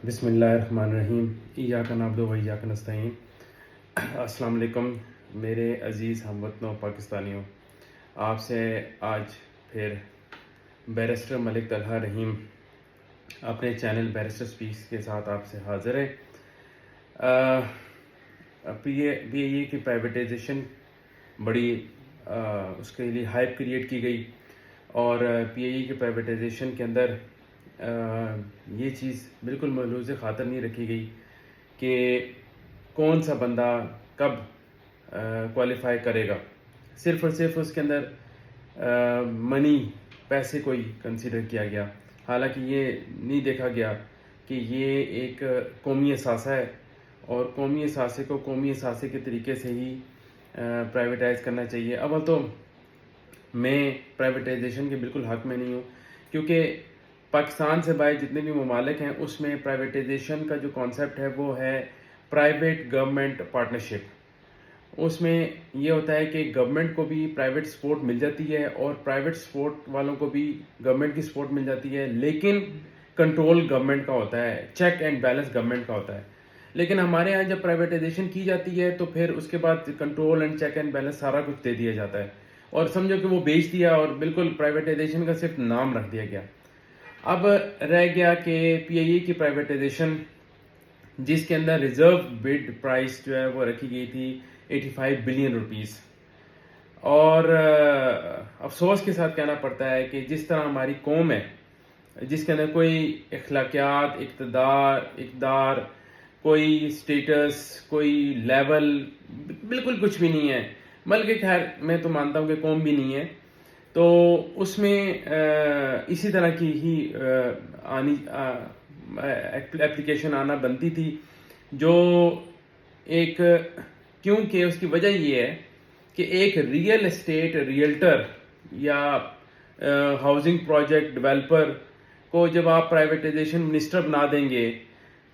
بسم اللہ الرحمن الرحیم ایاک نعبد و ایاک نستعین۔ السلام علیکم میرے عزیز ہم وطنوں پاکستانیوں، آپ سے آج پھر بیرسٹر ملک طلحہ رحیم اپنے چینل بیرسٹر سپیکس کے ساتھ آپ سے حاضر ہے۔ پی اے ای کی پرائیویٹائزیشن بڑی اس کے لیے ہائپ کریٹ کی گئی، اور پی اے ای کی پرائیویٹائزیشن کے اندر یہ چیز بالکل ملحوظ خاطر نہیں رکھی گئی کہ کون سا بندہ کب کوالیفائی کرے گا، صرف اور صرف اس کے اندر منی پیسے کو ہی کنسیڈر کیا گیا، حالانکہ یہ نہیں دیکھا گیا کہ یہ ایک قومی اثاثہ ہے اور قومی اثاثے کو قومی اثاثے کے طریقے سے ہی پرائیویٹائز کرنا چاہیے۔ اول تو میں پرائیویٹائزیشن کے بالکل حق میں نہیں ہوں، کیونکہ پاکستان سے باہر جتنے بھی ممالک ہیں اس میں پرائیویٹائزیشن کا جو کانسیپٹ ہے وہ ہے پرائیویٹ گورنمنٹ پارٹنرشپ۔ اس میں یہ ہوتا ہے کہ گورنمنٹ کو بھی پرائیویٹ سپورٹ مل جاتی ہے اور پرائیویٹ سپورٹ والوں کو بھی گورنمنٹ کی سپورٹ مل جاتی ہے، لیکن کنٹرول گورنمنٹ کا ہوتا ہے، چیک اینڈ بیلنس گورنمنٹ کا ہوتا ہے۔ لیکن ہمارے ہاں جب پرائیویٹائزیشن کی جاتی ہے تو پھر اس کے بعد control and check and balance سارا کچھ دے دیا جاتا ہے، اور سمجھو کہ وہ بیچ دیا اور بالکل پرائیویٹائزیشن کا صرف نام رکھ دیا گیا۔ اب رہ گیا کہ پی اے ای کی پرائیویٹائزیشن جس کے اندر ریزرو بڈ پرائس جو ہے وہ رکھی گئی تھی 85 بلین روپیز، اور افسوس کے ساتھ کہنا پڑتا ہے کہ جس طرح ہماری قوم ہے جس کے اندر کوئی اخلاقیات، اقدار، کوئی سٹیٹس، کوئی لیول، بالکل کچھ بھی نہیں ہے، بلکہ خیر میں تو مانتا ہوں کہ قوم بھی نہیں ہے، تو اس میں اسی طرح کی ہی اپلیکیشن آنا بنتی تھی، جو ایک کیونکہ اس کی وجہ یہ ہے کہ ایک ریئل اسٹیٹ ریئلٹر یا ہاؤسنگ پروجیکٹ ڈیولپر کو جب آپ پرائیویٹائزیشن منسٹر بنا دیں گے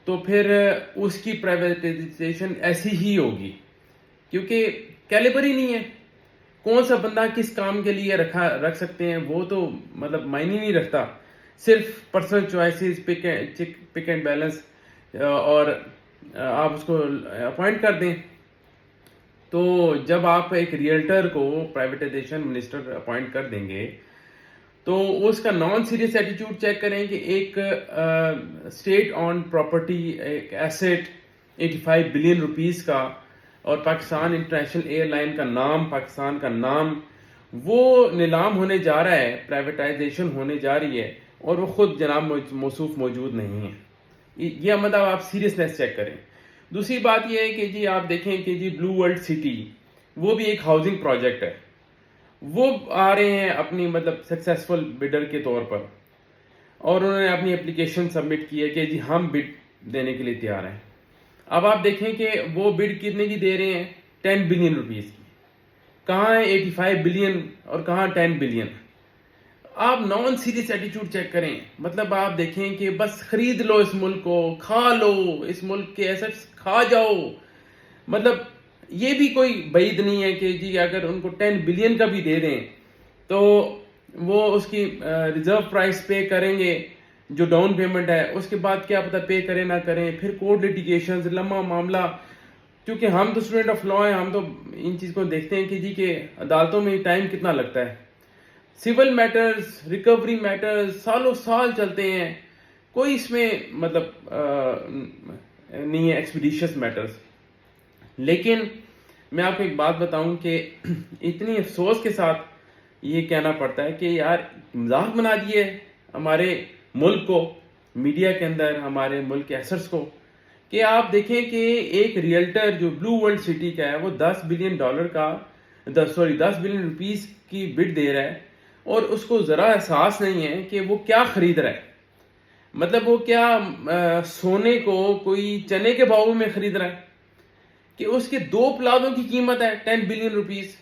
تو پھر اس کی پرائیویٹائزیشن ایسی ہی ہوگی، کیونکہ کیلیبر ہی نہیں ہے۔ کون سا بندہ کس کام کے لیے رکھ سکتے ہیں وہ تو مطلب معنی نہیں رکھتا، صرف personal choices, pick and balance, اور آپ اس کو اپوائنٹ کر دیں۔ تو جب آپ ایک ریئلٹر کو پرائیویٹائزیشن منسٹر اپوائنٹ کر دیں گے تو اس کا نان سیریس ایٹیٹیوڈ چیک کریں کہ ایک اسٹیٹ آن پراپرٹی، ایک ایسیٹ 85 بلین روپیز کا، اور پاکستان انٹرنیشنل ایئر لائن کا نام، پاکستان کا نام، وہ نیلام ہونے جا رہا ہے، پرائیویٹائزیشن ہونے جا رہی ہے، اور وہ خود جناب موصوف موجود نہیں ہے۔ یہ مطلب آپ سیریسنیس چیک کریں۔ دوسری بات یہ ہے کہ جی آپ دیکھیں کہ جی بلو ورلڈ سٹی وہ بھی ایک ہاؤسنگ پروجیکٹ ہے، وہ آ رہے ہیں اپنی مطلب سکسیسفل بڈر کے طور پر، اور انہوں نے اپنی اپلیکیشن سبمٹ کی ہے کہ جی ہم بڈ دینے کے لیے تیار ہیں۔ اب آپ دیکھیں کہ وہ بڈ کتنے کی دے رہے ہیں، 10 بلین روپیز کی، کہاں ہے 85 بلین اور کہاں 10 بلین۔ آپ نان سیریس ایٹیٹیوڈ چیک کریں، مطلب آپ دیکھیں کہ بس خرید لو اس ملک کو، کھا لو اس ملک کے ایسٹس، کھا جاؤ، مطلب یہ بھی کوئی بعید نہیں ہے کہ جی اگر ان کو 10 بلین کا بھی دے دیں تو وہ اس کی ریزرو پرائس پے کریں گے، جو ڈاؤن پیمنٹ ہے، اس کے بعد کیا پتہ پے کریں نہ کریں، پھر کورٹ لیٹیگیشنز، لمبا معاملہ، کیونکہ ہم تو اسٹوڈنٹ آف لا ہیں، ہم تو ان چیز کو دیکھتے ہیں کہ جی کہ عدالتوں میں ٹائم کتنا لگتا ہے، سول میٹرز، ریکوری میٹرز سالوں سال چلتے ہیں، کوئی اس میں مطلب نہیں ہے ایکسپیڈیشس میٹرز۔ لیکن میں آپ کو ایک بات بتاؤں کہ اتنی افسوس کے ساتھ یہ کہنا پڑتا ہے کہ یار مذاق بنا دیے ہمارے ملک کو، میڈیا کے اندر ہمارے ملک کے ایسٹس کو، کہ آپ دیکھیں کہ ایک ریئلٹر جو بلو ورلڈ سٹی کا ہے وہ 10 بلین روپیز کی بڈ دے رہا ہے، اور اس کو ذرا احساس نہیں ہے کہ وہ کیا خرید رہا ہے، مطلب وہ کیا سونے کو کوئی چنے کے باؤ میں خرید رہا ہے، کہ اس کے 2 پلازوں کی قیمت ہے 10 بلین روپیز،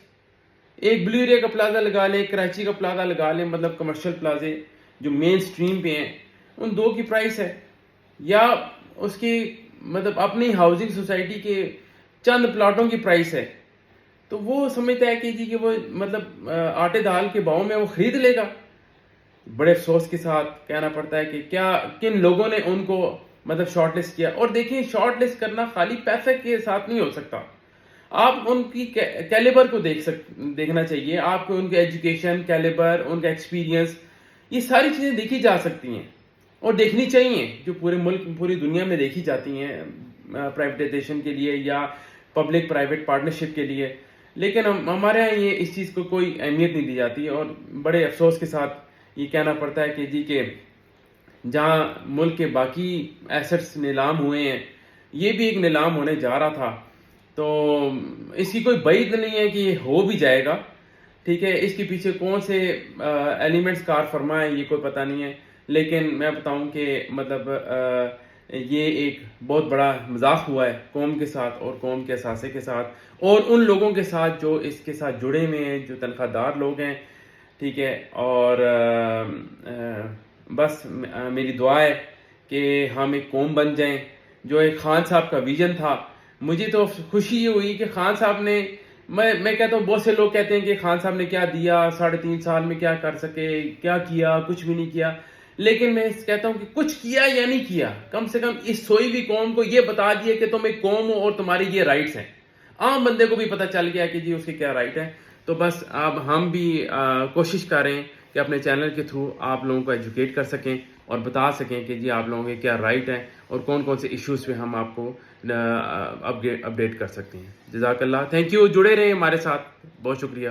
ایک بلو ایریا کا پلازا لگا لیں، کراچی کا پلازا لگا لیں، مطلب کمرشل پلازے جو مین سٹریم پہ ہیں، ان 2 کی پرائس ہے، یا اس کی مطلب اپنی ہاؤسنگ سوسائٹی کے چند پلاٹوں کی پرائس ہے، تو وہ سمجھتا ہے کہ جی کہ وہ مطلب آٹے دال کے باؤں میں وہ خرید لے گا۔ بڑے افسوس کے ساتھ کہنا پڑتا ہے کہ کیا کن لوگوں نے ان کو مطلب شارٹ لسٹ کیا. اور دیکھیں شارٹ لسٹ کرنا خالی پیسے کے ساتھ نہیں ہو سکتا, آپ ان کی کیلیبر کو دیکھنا چاہیے, آپ کو ان کے ایجوکیشن کیلیبر, ان کا ایکسپیرینس, یہ ساری چیزیں دیکھی جا سکتی ہیں اور دیکھنی چاہیے, جو پورے ملک پوری دنیا میں دیکھی جاتی ہیں پرائیویٹائزیشن کے لیے یا پبلک پرائیویٹ پارٹنرشپ کے لیے. لیکن ہمارے یہاں یہ اس چیز کو کوئی اہمیت نہیں دی جاتی, اور بڑے افسوس کے ساتھ یہ کہنا پڑتا ہے کہ جی کہ جہاں ملک کے باقی ایسٹس نیلام ہوئے ہیں, یہ بھی ایک نیلام ہونے جا رہا تھا. تو اس کی کوئی بعید نہیں ہے کہ یہ ہو بھی جائے گا, ٹھیک ہے. اس کے پیچھے کون سے ایلیمنٹس کار فرما ہیں یہ کوئی پتہ نہیں ہے, لیکن میں بتاؤں کہ مطلب یہ ایک بہت بڑا مذاق ہوا ہے قوم کے ساتھ اور قوم کے اثاثے کے ساتھ اور ان لوگوں کے ساتھ جو اس کے ساتھ جڑے ہوئے ہیں, جو تنخواہ دار لوگ ہیں, ٹھیک ہے. اور بس میری دعا ہے کہ ہم ایک قوم بن جائیں. جو ایک خان صاحب کا ویژن تھا, مجھے تو خوشی یہ ہوئی کہ خان صاحب نے, میں کہتا ہوں بہت سے لوگ کہتے ہیں کہ خان صاحب نے کیا دیا, 3.5 سال میں کیا کر سکے, کیا کیا, کچھ بھی نہیں کیا. لیکن میں کہتا ہوں کہ کچھ کیا یا نہیں کیا, کم سے کم اس سوئی ہوئی قوم کو یہ بتا دیا کہ تم ایک قوم ہو اور تمہاری یہ رائٹس ہیں. عام بندے کو بھی پتہ چل گیا کہ جی اس کے کیا رائٹ ہیں. تو بس اب ہم بھی کوشش کریں کہ اپنے چینل کے تھرو آپ لوگوں کو ایجوکیٹ کر سکیں اور بتا سکیں کہ جی آپ لوگوں کے کیا رائٹ ہیں اور کون کون سے ایشوز پہ ہم آپ کو اپڈیٹ کر سکتے ہیں. جزاک اللہ, تھینک یو, جڑے رہیں ہمارے ساتھ, بہت شکریہ.